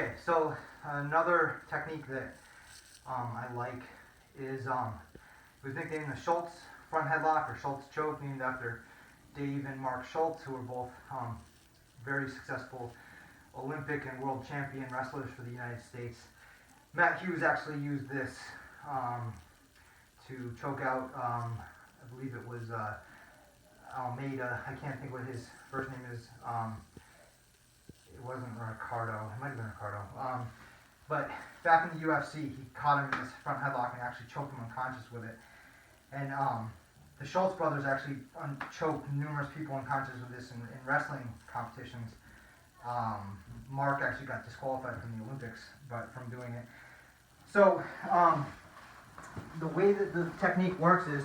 Okay, so another technique that I like is we nicknamed the Shultz front headlock or Shultz Choke, named after Dave and Mark Shultz, who are both very successful Olympic and world champion wrestlers for the United States. Matt Hughes actually used this to choke out, I believe it was Almeida. I can't think what his first name is. It wasn't Ricardo. It might have been Ricardo. But back in the UFC, he caught him in this front headlock and actually choked him unconscious with it. And the Shultz brothers actually choked numerous people unconscious with this in wrestling competitions. Mark actually got disqualified from the Olympics, but from doing it. So the way that the technique works is,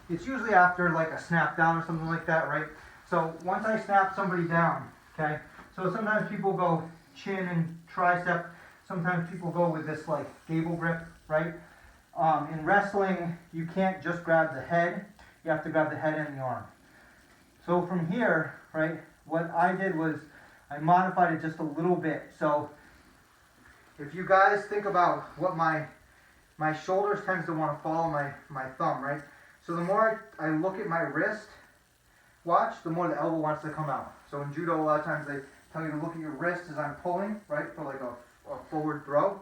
it's usually after like a snap down or something like that, right? So once I snap somebody down, okay, so sometimes people go chin and tricep, sometimes people go with this like Gable Grip, right? In wrestling, you can't just grab the head, you have to grab the head and the arm. So from here, right, what I did was I modified it just a little bit. So if you guys think about what my shoulders tends to want to follow my thumb, right? So the more I look at my wrist, watch, the more the elbow wants to come out. So in judo, a lot of times they tell you to look at your wrist as I'm pulling, right, for like a forward throw.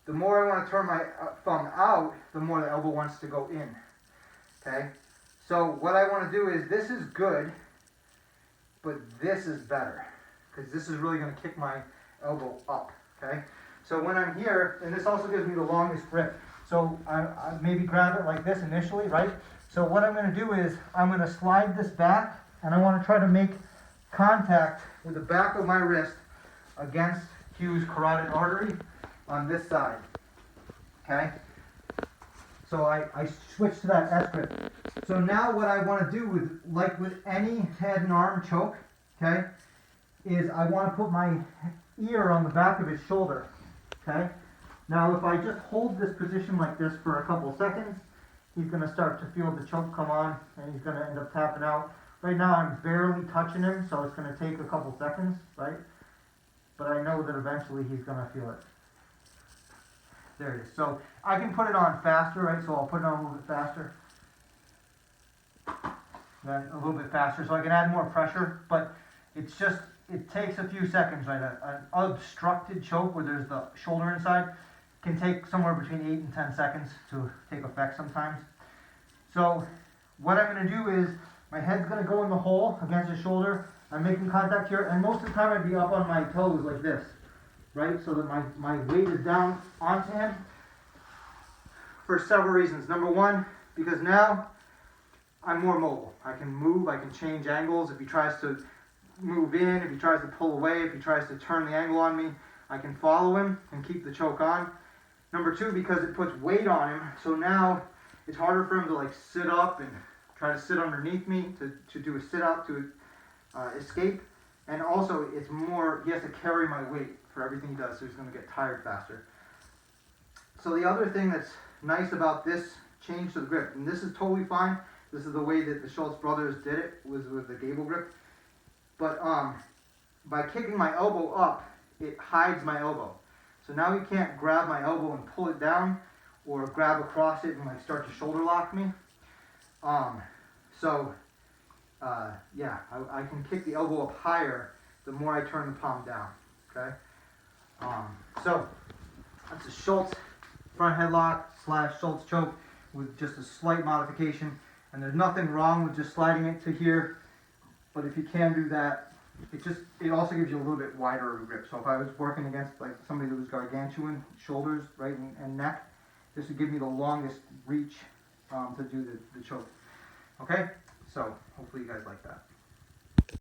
The more I want to turn my thumb out, the more the elbow wants to go in, okay? So what I want to do is, this is good, but this is better, because this is really going to kick my elbow up, okay? So when I'm here, and this also gives me the longest grip, so I maybe grab it like this initially, right? So what I'm going to do is, I'm going to slide this back, and I want to try to make contact with the back of my wrist against Hughes' carotid artery on this side, okay? So I switch to that S grip. So now what I want to do with, like with any head and arm choke, okay, is I want to put my ear on the back of his shoulder, okay? Now if I just hold this position like this for a couple seconds, he's going to start to feel the choke come on, and he's going to end up tapping out. Right now I'm barely touching him, so it's going to take a couple seconds, right? But I know that eventually he's going to feel it. There it is. So I can put it on faster, right? So I'll put it on a little bit faster. Then a little bit faster, so I can add more pressure, but it's just, it takes a few seconds, right? An obstructed choke where there's the shoulder inside can take somewhere between 8 and 10 seconds to take effect sometimes. So what I'm going to do is, my head's going to go in the hole against his shoulder. I'm making contact here, and most of the time I'd be up on my toes like this, right? So that my weight is down onto him for several reasons. Number one, because now I'm more mobile. I can move, I can change angles. If he tries to move in, if he tries to pull away, if he tries to turn the angle on me, I can follow him and keep the choke on. Number two, because it puts weight on him, so now it's harder for him to like sit up and try to sit underneath me to do a sit-up to escape. And also, it's more, he has to carry my weight for everything he does, so he's going to get tired faster. So the other thing that's nice about this change to the grip, and this is totally fine, this is the way that the Shultz brothers did it, was with the Gable Grip. But by kicking my elbow up, it hides my elbow. So now he can't grab my elbow and pull it down, or grab across it and like start to shoulder lock me. Yeah, I can kick the elbow up higher the more I turn the palm down, okay? So that's a Shultz front headlock / Shultz choke with just a slight modification, and there's nothing wrong with just sliding it to here, but if you can do that, it also gives you a little bit wider of a grip. So if I was working against like somebody that was gargantuan shoulders, right, and neck, this would give me the longest reach to do the choke. Okay, so hopefully you guys like that.